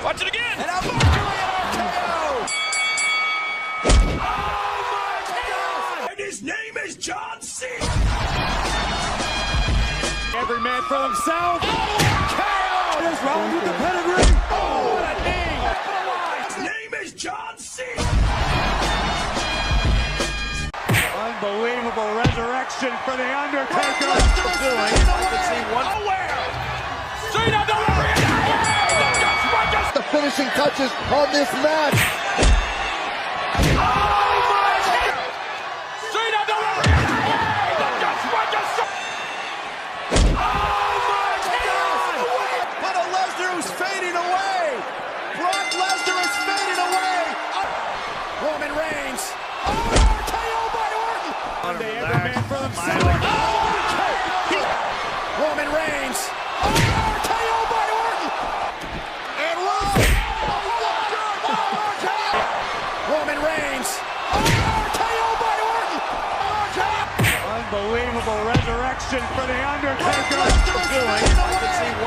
Watch it again. And a Mercury RKO. Oh my God! And his name is John C. Every man for himself. KO! What is wrong with the pedigree? Oh, what a knee! His name is John C. Unbelievable resurrection for the Undertaker. Cena delivery. The finishing touches on this match. Cena delivery. But a Lesnar who's fading away. Brock Lesnar is fading away. Roman Reigns. RKO by Orton. Every man for himself. Roman Reigns. RKO by Orton. And Roman Reigns. RKO by Orton. Unbelievable resurrection for the Undertaker. Brock Lesnar is fading away.